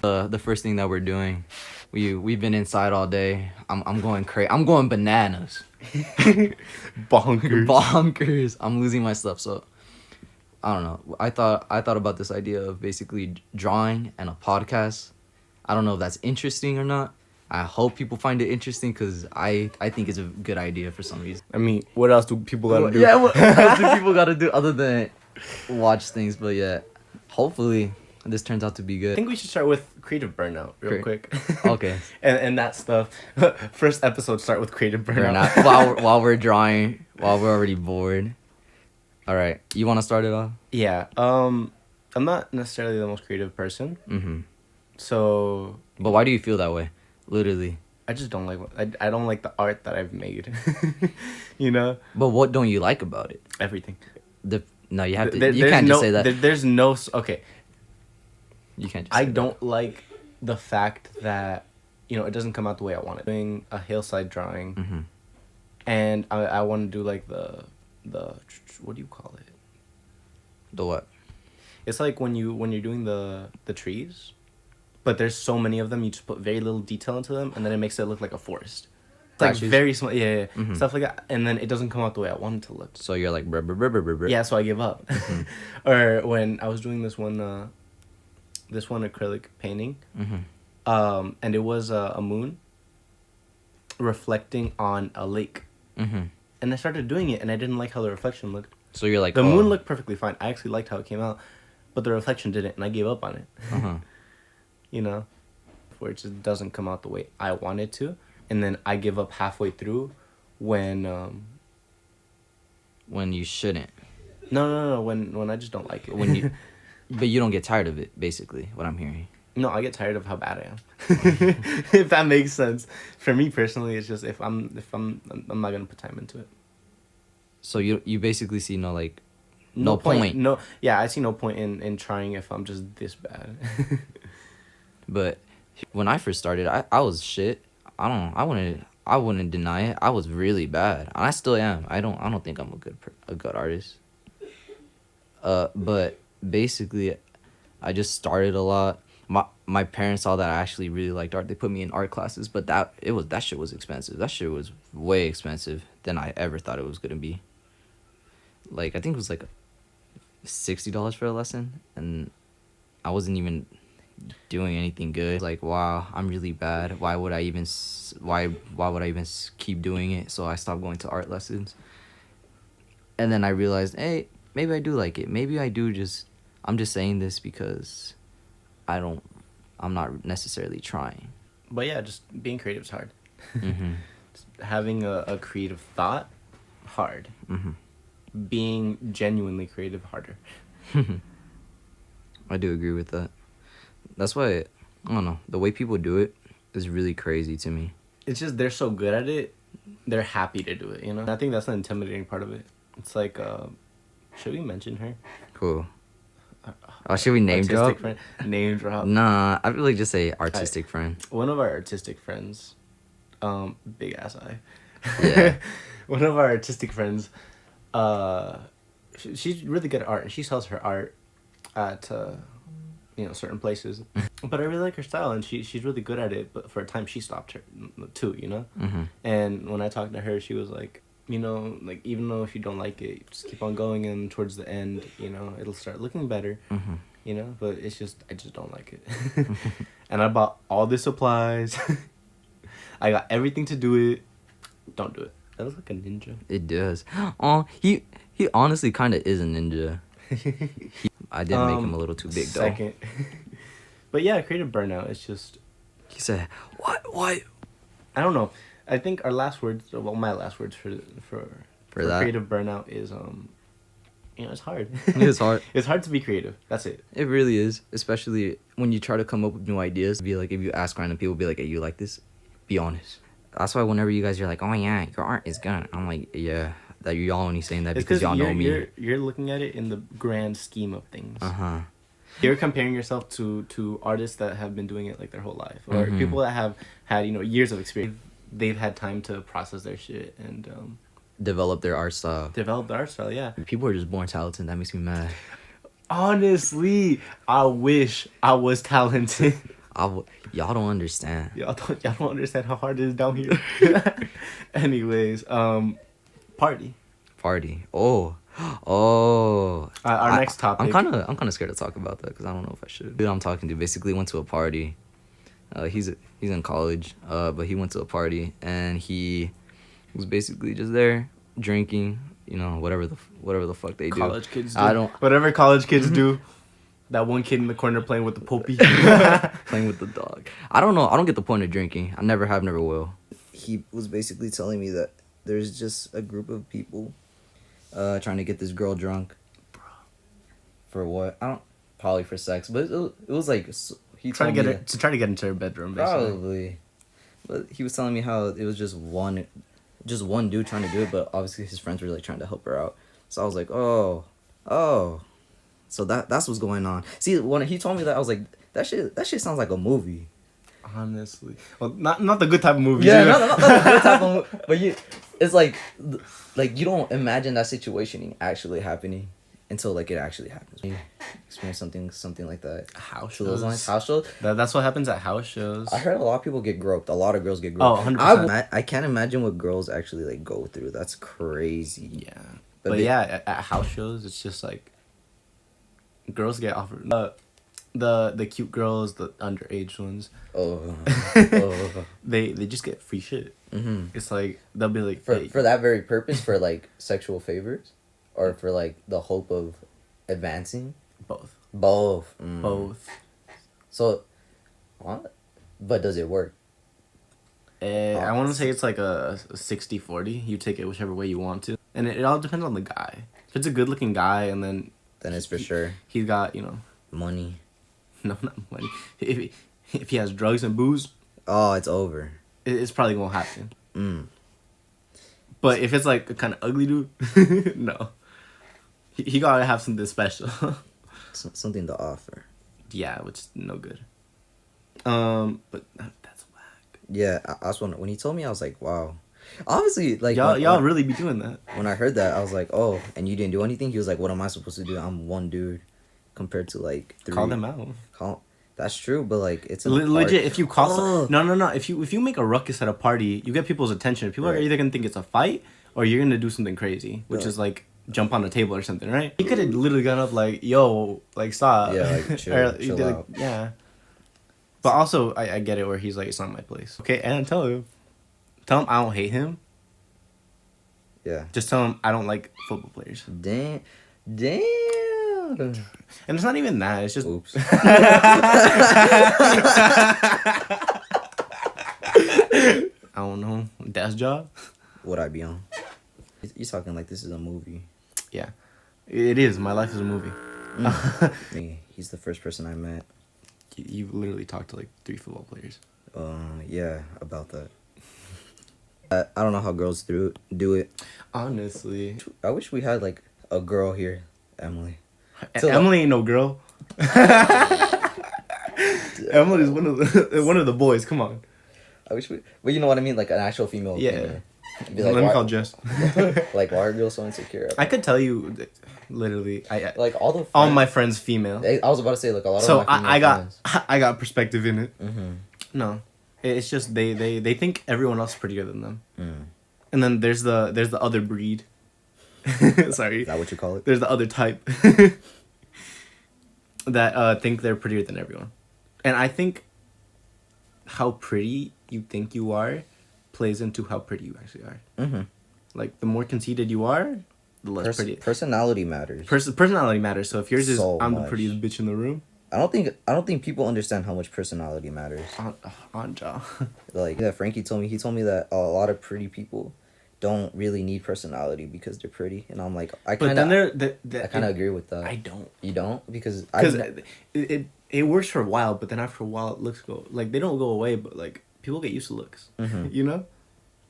The first thing that we're doing, we've been inside all day. I'm going crazy. I'm going bananas. Bonkers. I'm losing my stuff. So I don't know. I thought about this idea of basically drawing and a podcast. I don't know if that's interesting or not. I hope people find it interesting because I think it's a good idea for some reason. I mean, what else do people gotta do? Yeah, what else do people gotta do other than watch things? But yeah, hopefully this turns out to be good. I think we should start with creative burnout real quick. Okay. and that stuff. First episode, start with creative burnout. while we're drawing, while we're already bored. All right, you want to start it off? Yeah. I'm not necessarily the most creative person. Mm-hmm. So. But why do you feel that way? Literally. I just don't like. I don't like the art that I've made. You know. But what don't you like about it? Everything. No, you have to. You can't just say that. There's no. Okay. You can't. I don't like the fact that, it doesn't come out the way I want it. Doing a hillside drawing, Mm-hmm. and I want to do like the what do you call it? The what? It's like when you're doing the trees, but there's so many of them, you just put very little detail into them, and then it makes it look like a forest. It's like very small, yeah. Mm-hmm. Stuff like that, and then it doesn't come out the way I want it to look. So you're like, brr, brr, brr, brr, brr. Yeah, so I give up. Mm-hmm. Or when I was doing this one acrylic painting, Mm-hmm. and it was a moon reflecting on a lake, Mm-hmm. and I started doing it, and I didn't like how the reflection looked. So you're like, The moon looked perfectly fine. I actually liked how it came out, but the reflection didn't, and I gave up on it. Uh-huh. Where it just doesn't come out the way I want it to, and then I give up halfway through when you shouldn't. No, when I just don't like it. But you don't get tired of it, basically, what I'm hearing. No, I get tired of how bad I am. If that makes sense. For me personally, it's just if I'm not gonna put time into it. So you basically see no point. No, yeah, I see no point in trying if I'm just this bad. But when I first started, I was shit. I wouldn't deny it. I was really bad. I still am. I don't think I'm a good artist. But basically, I just started a lot. My parents saw that I actually really liked art. They put me in art classes, but that shit was expensive. That shit was way expensive than I ever thought it was gonna be. Like, I think it was like $60 for a lesson, and I wasn't even doing anything good. Like, wow, I'm really bad. Why would I even keep doing it? So I stopped going to art lessons. And then I realized, hey, maybe I do like it. Maybe I do I'm just saying this because I'm not necessarily trying. But yeah, just being creative is hard. Mm-hmm. Having a creative thought, hard. Mm-hmm. Being genuinely creative, harder. I do agree with that. That's why, I don't know, the way people do it is really crazy to me. It's just they're so good at it, they're happy to do it, I think that's the intimidating part of it. It's like, should we mention her? Cool. Should we name drop? Name drop. Nah, I really just say artistic friend. One of our artistic friends, big ass eye. Yeah. One of our artistic friends, she's really good at art, and she sells her art at certain places. But I really like her style, and she's really good at it. But for a time, she stopped her too, Mm-hmm. And when I talked to her, she was like, like, even though if you don't like it, just keep on going, and towards the end, it'll start looking better. Mm-hmm. But I just don't like it. And I bought all the supplies. I got everything to do it. Don't do it. That looks like a ninja. It does. Oh, he honestly kind of is a ninja. I did make him a little too big, though. Second. But yeah, creative burnout. It's just... He said, "What? I don't know. I think our last words... Well, my last words for that creative burnout is... it's hard. It is hard. It's hard to be creative. That's it. It really is. Especially when you try to come up with new ideas. Be like, if you ask random people, be like, hey, you like this? Be honest. That's why whenever you guys are like, oh yeah, your art is good. I'm like, yeah. That y'all only saying that because y'all know me. You're looking at it in the grand scheme of things. Uh-huh. You're comparing yourself to artists that have been doing it like their whole life, or people that have had years of experience. They've had time to process their shit and develop their art style. Yeah. People are just born talented. That makes me mad. Honestly, I wish I was talented. Y'all don't understand. Y'all don't understand how hard it is down here. Anyways, party. Party. Oh. Oh. Our next topic. I'm kind of scared to talk about that because I don't know if I should. Dude, I'm talking to basically went to a party. He's in college. But he went to a party and he was basically just there drinking. You know, whatever the fuck they do. College kids do. I don't. Whatever college kids do. That one kid in the corner playing with the Popey. Playing with the dog. I don't know. I don't get the point of drinking. I never have, never will. He was basically telling me that there's just a group of people trying to get this girl drunk. For what? Probably for sex. But it was like he trying told to me get to try to get into her bedroom, basically. probably. But he was telling me how it was just one dude trying to do it, but obviously his friends were like trying to help her out. So I was like, oh. So that's what's going on. See, when he told me that, I was like, that shit sounds like a movie. Honestly, well, not the good type of movie. Yeah, not the good type of movie. But it's like you don't imagine that situation actually happening until like it actually happens. You experience something like that. House shows. shows. House shows. That's what happens at house shows. I heard a lot of people get groped. A lot of girls get groped. Oh, 100%. I can't imagine what girls actually like go through. That's crazy. Yeah, but yeah, at house shows, it's just like girls get offered the cute girls, the underage ones. Oh. They just get free shit. Mm-hmm. It's like they'll be like for that very purpose, for like sexual favors, or for like the hope of advancing. both. Both. So, what? But does it work? I want to say it's like a 60-40. You take it whichever way you want to, and it all depends on the guy. If it's a good looking guy, and then It's for sure he's got money. No, not money. If he has drugs and booze, Oh, it's over. it's probably gonna happen. But if it's like a kind of ugly dude, no. He gotta have something special. Something to offer. Yeah, which is no good. But that's whack. Yeah, I was when he told me, I was like, wow. Obviously, like y'all really be doing that. When I heard that, I was like, oh, and you didn't do anything. He was like, what am I supposed to do? I'm one dude, compared to like 3. Call them out. That's true, but like it's legit. If you call no. If you make a ruckus at a party, you get people's attention. People are either gonna think it's a fight or you're gonna do something crazy, which is like jump on the table or something, right? He could have literally gone up like, "Yo, like stop." Yeah, like chill out. Yeah. But also, I get it where he's like, "It's not my place." Okay, and tell him I don't hate him. Yeah. Just tell him I don't like football players. Damn. And it's not even that. It's just. Oops. I don't know. Desk job. Would I be on? You're talking like this is a movie. Yeah, it is. My life is a movie. He's the first person I met. You've literally talked to like 3 football players. Yeah, about that. I don't know how girls do it. Honestly, I wish we had like a girl here, Emily. Emily ain't no girl. Emily's one of the boys. Come on. I wish but you know what I mean, like an actual female. Yeah. Be like, Let me call Jess. Like, why are girls so insecure? I could tell you, literally, I like all my friends female. I was about to say like a lot so of my friends. I got perspective in it. Mm-hmm. No, it's just they think everyone else is prettier than them. Mm. And then there's the other breed. Sorry. Is that what you call it? There's the other type that think they're prettier than everyone. And I think how pretty you think you are plays into how pretty you actually are. Mm-hmm. Like, the more conceited you are, the less pretty. Personality matters. Personality matters. So if yours is, I'm much. the prettiest bitch in the room. I don't think people understand how much personality matters. On jaw. Like that Frankie told me. He told me that a lot of pretty people don't really need personality because they're pretty, and I'm like, I kind of agree with that. I don't. You don't? Because it works for a while, but then after a while, looks go like they don't go away, but like people get used to looks. Mm-hmm. You know?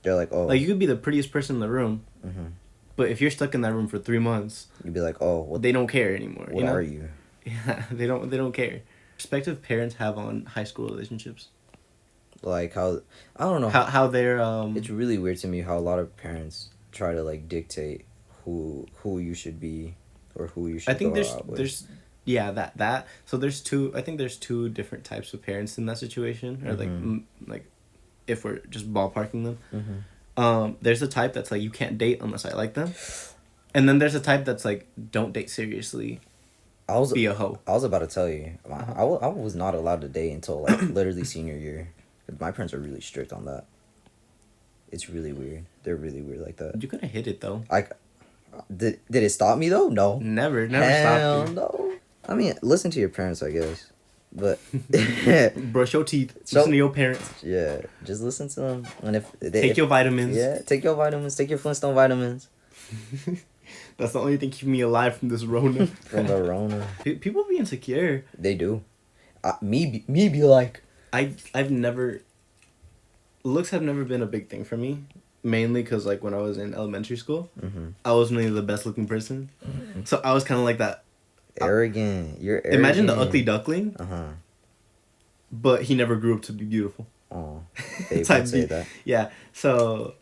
They're like, oh. Like, you could be the prettiest person in the room, mm-hmm. but if you're stuck in that room for 3 months, you'd be like, oh, they don't care anymore. What are you? Yeah, they don't care. Perspective parents have on high school relationships. Like how I don't know how they're It's really weird to me how a lot of parents try to like dictate who you should be or who you should. I think go out with. Yeah, that. So there's two. I think there's two different types of parents in that situation, or like if we're just ballparking them. There's a type that's like you can't date unless I like them, and then there's a type that's like don't date seriously. Be a hoe. I was about to tell you, I was not allowed to date until like literally senior year. My parents are really strict on that. It's really weird. They're really weird like that. You could have hit it though. Did it stop me though? No. Never Hell stopped you. no. I mean, listen to your parents, I guess. But brush your teeth. Listen to your parents. Yeah, just listen to them. And take your vitamins. Yeah, take your vitamins. Take your Flintstone vitamins. That's the only thing keeping me alive from this Rona. From the Rona. People be insecure. They do. Me be like. I've never. Looks have never been a big thing for me. Mainly because like when I was in elementary school, I wasn't really the best looking person. So I was kind of like that. Arrogant. You're arrogant. Imagine the ugly duckling. Uh-huh. But he never grew up to be beautiful. Oh, they would say that. Yeah, so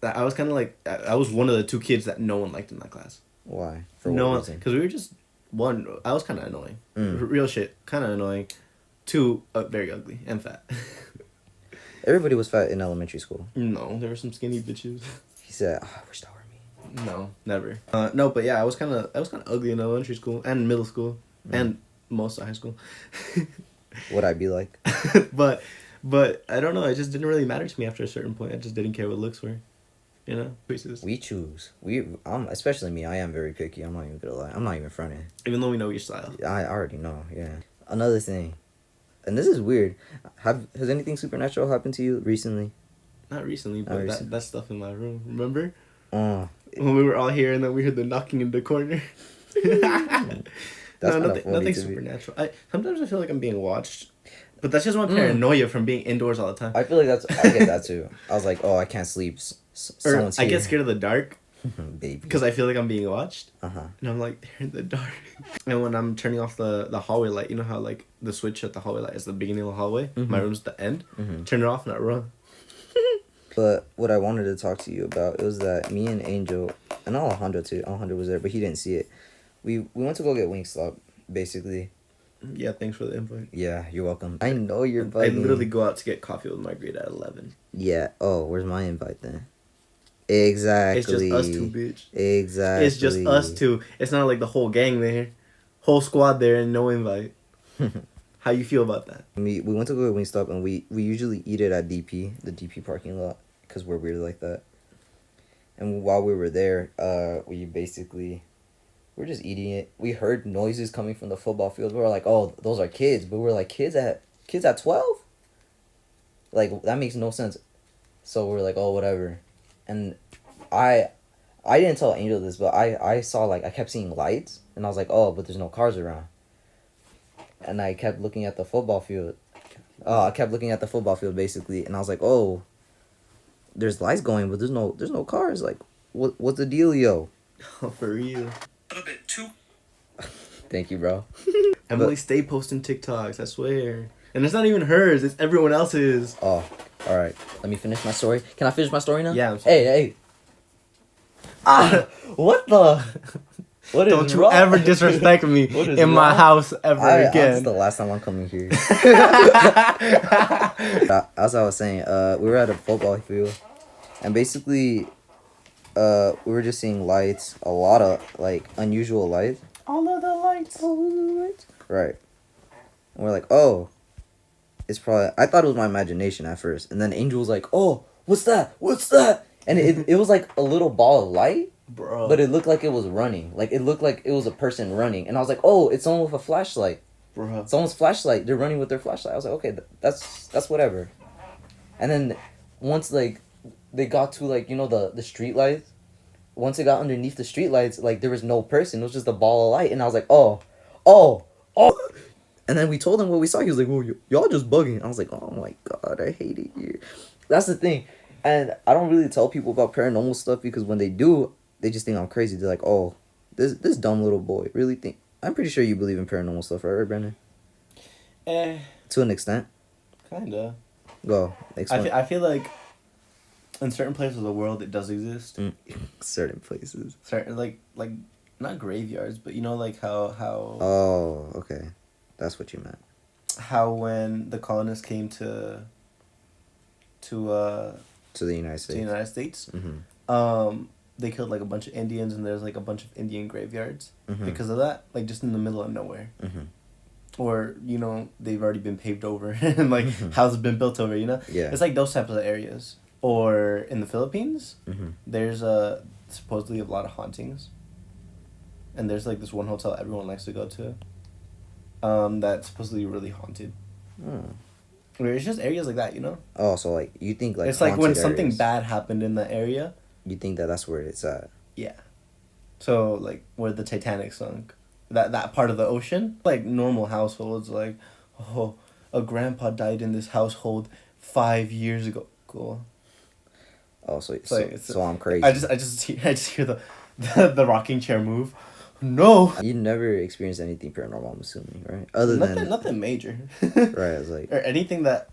I was kind of like, I was one of the two kids that no one liked in that class. Why? For what reason? Because we were just, one, I was kind of annoying. Real shit, kind of annoying. Two, very ugly and fat. Everybody was fat in elementary school. No, there were some skinny bitches. He said, I wish that were me. No, never. No, but yeah, I was kind of ugly in elementary school and middle school and most of high school. Would I be like? but I don't know. It just didn't really matter to me after a certain point. I just didn't care what looks were, you know. Choices. We choose. Especially me. I am very picky. I'm not even gonna lie. I'm not even fronting. Even though we know your style. I already know. Yeah. Another thing, and this is weird. Has anything supernatural happened to you recently? Not recently, but that stuff in my room. Remember? When we were all here and then we heard the knocking in the corner. That's nothing supernatural. Sometimes I feel like I'm being watched, but that's just my paranoia from being indoors all the time. I feel like I get that too. I was like, oh, I can't sleep. Someone's I here. get scared of the dark, baby, because I feel like I'm being watched. And I'm like, they're in the dark. And when I'm turning off the hallway light, you know how like the switch at the hallway light is the beginning of the hallway. My room's the end. Turn it off and I run. But what I wanted to talk to you about, it was that me and Angel, and Alejandro too. Alejandro was there, but he didn't see it. We went to go get Wingstop, basically. Yeah, thanks for the invite. Yeah, you're welcome. I know you're bugging. I literally go out to get coffee with Margarita at 11. Yeah. Oh, where's my invite then? Exactly. It's just us two, bitch. Exactly. It's just us two. It's not like the whole gang there. Whole squad there and no invite. How you feel about that? We went to go to Wingstop and we usually eat it at DP, the DP parking lot, because we're weird like that. And while we were there, we're just eating it. We heard noises coming from the football field. We were like, oh, those are kids. But we're like, kids at 12? Like, that makes no sense. So we're like, oh, whatever. And I didn't tell Angel this, but I saw, like, I kept seeing lights. And I was like, oh, but there's no cars around. And I kept looking at the football field. Basically. And I was like, oh, there's lights going, but there's no cars. Like, what's the dealio? Oh, for real. A little bit too. Thank you, bro. Emily, stay posting TikToks, I swear. And it's not even hers, it's everyone else's. Oh, all right. Let me finish my story. Can I finish my story now? Yeah, I'm sorry. Hey. What the? What is Don't you wrong? ever disrespect me in my house ever again. That's the last time I'm coming here. As I was saying, we were at a football field, and basically, we were just seeing lights, a lot of like unusual lights. All of the lights. Right. And we're like, oh, it's probably. I thought it was my imagination at first, and then Angel was like, oh, what's that? And it was like a little ball of light. Bro. But it looked like it was running. Like, it looked like it was a person running. And I was like, oh, it's someone with a flashlight. Bro. Someone's flashlight. They're running with their flashlight. I was like, okay, that's whatever. And then once, like, they got to, like, you know, the street lights. Once it got underneath the street lights, like, there was no person. It was just a ball of light. And I was like, oh. And then we told him what we saw. He was like, well, y'all just bugging. I was like, oh, my God, I hate it here. That's the thing. And I don't really tell people about paranormal stuff because when they do, they just think I'm crazy. They're like, oh, this dumb little boy really think... I'm pretty sure you believe in paranormal stuff, right, Brandon? To an extent. Kinda. Go. I feel like in certain places of the world it does exist. Certain places. Certain, like not graveyards, but you know, like how Oh, okay, that's what you meant. how when the colonists came to To the United the States. United States, Mm-hmm. they killed like a bunch of Indians, and there's like a bunch of Indian graveyards Mm-hmm. because of that, like just in the middle of nowhere. Mm-hmm. Or you know they've already been paved over and like Mhm. houses been built over. You know, Yeah. it's like those types of areas. Or in the Philippines, Mm-hmm. there's supposedly a lot of hauntings. And there's like this one hotel everyone likes to go to. That's supposedly really haunted. Mm. Where it's just areas like that, you know. Oh, so like you think like it's like when haunted something areas, bad happened in the area. You think that that's where it's at? Yeah. So like where the Titanic sunk, that part of the ocean, like normal households, like, oh, a grandpa died in this household 5 years ago. Cool. Oh, so It's so I'm crazy. I just hear the rocking chair move. No. You never experienced anything paranormal, I'm assuming, right? Other Nothing major. right, I was like, or anything that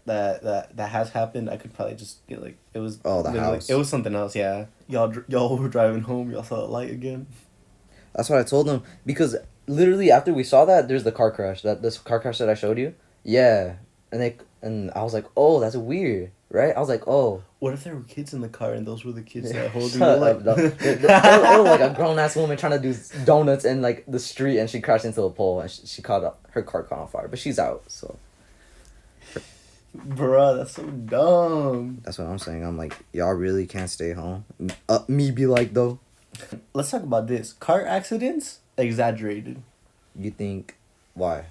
has happened, I could probably just be like, it was. Oh, the literally- house. It was something else. Yeah, y'all were driving home. Y'all saw the light again. that's what I told them because literally after we saw that, there's the car crash. This car crash that I showed you. Yeah, and I was like, oh, that's weird, right? I was like, oh. What if there were kids in the car and those were the kids that holding Shut the light? up, no. There was like a grown ass woman trying to do donuts in like the street, and she crashed into a pole, and she her car caught on fire, but she's out. So Bruh, that's so dumb. that's what I'm saying. I'm like, y'all really can't stay home. Me be like though. Let's talk about this. Car accidents exaggerated. You think why?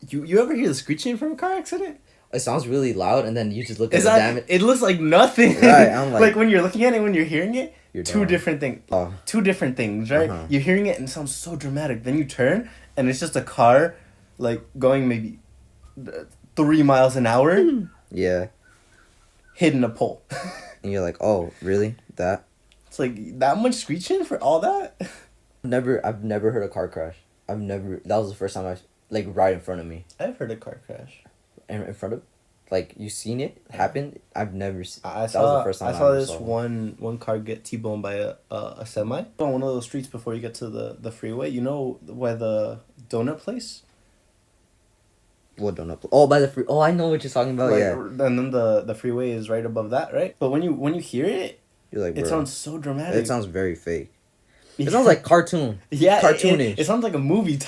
You ever hear the screeching from a car accident? It sounds really loud, and then you just look at It's the not, damage. it looks like nothing. Right, I'm like when you're looking at it, when you're hearing it, You're two dumb. different things. Oh. Two different things, right? Uh-huh. You're hearing it and it sounds so dramatic. Then you turn and it's just a car, like going maybe 3 miles an hour, Yeah, hitting a pole. and you're like, oh, really? That? It's like that much screeching for all that. I've never heard a car crash. That was the first time like right in front of me. I've heard a car crash. In front of, like you seen it happen. I've never seen. I That saw. was the first time I saw ever this saw one car get T-boned by a semi on one of those streets before you get to the freeway. You know where the donut place? What donut? Oh, by the free. Oh, I know what you're talking about. Like, Yeah, and then the freeway is right above that, right? But when you hear it, you're like, it bro, sounds so dramatic. It sounds very fake. It sounds like cartoon. Yeah, cartoonish. It sounds like a movie.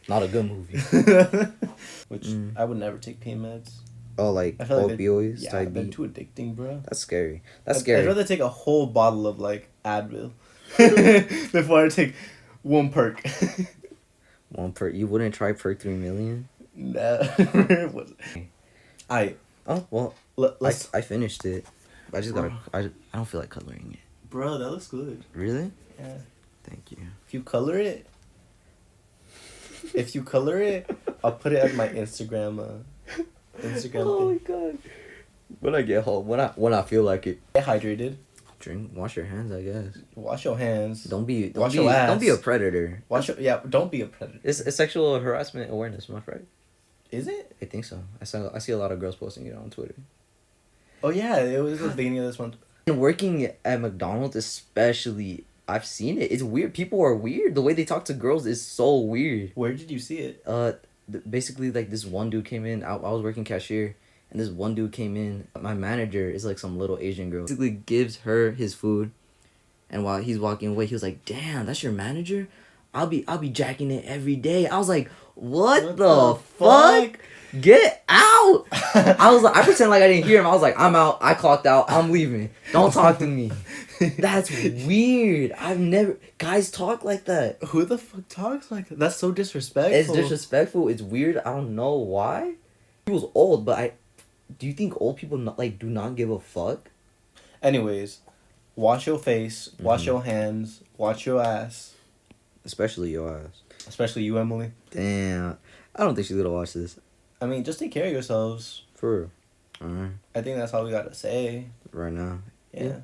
Not a good movie. Which I would never take pain meds. Oh, like I feel like opioids yeah, type they're beat. too addicting, bro. That's scary. That's I'd scary. rather take a whole bottle of like Advil before I take one perk. One perk. You wouldn't try perk 3 million? Never. I Oh well. let's I finished it. I just gotta. I don't feel like coloring it. bro, that looks good. Really? Yeah. Thank you. If you color it, I'll put it as my Instagram. Instagram Oh my thing. god. When I get home, when I feel like it, Get hydrated. drink. Wash your hands, I guess. Wash your hands. Don't be Wash your don't be a ass. predator. Don't be a predator. It's sexual harassment awareness month, right? Is it? I think so. I see a lot of girls posting it on Twitter. Oh yeah, it was the beginning of this month. And working at McDonald's, especially, I've seen it. It's weird. People are weird. The way they talk to girls is so weird. Where did you see it? Basically, like this one dude came in. I was working cashier, and this one dude came in. My manager is like some little Asian girl. Basically, gives her his food, and while he's walking away, he was like, "Damn, that's your manager? I'll be jacking it every day." I was like, "What the fuck? Get out!" I pretend like I didn't hear him. I was like, "I'm out. I clocked out. I'm leaving. Don't talk to me." That's weird. Guys talk like that. Who the fuck talks like that? That's so disrespectful. It's disrespectful. It's weird. I don't know why. He was old, but do you think old people do not give a fuck? Anyways, wash your face, wash your hands, wash your ass. Especially your ass. Especially you, Emily. Damn. I don't think she's gonna watch this. I mean, just take care of yourselves. For real. Alright. I think that's all we gotta say. Right now. Yeah.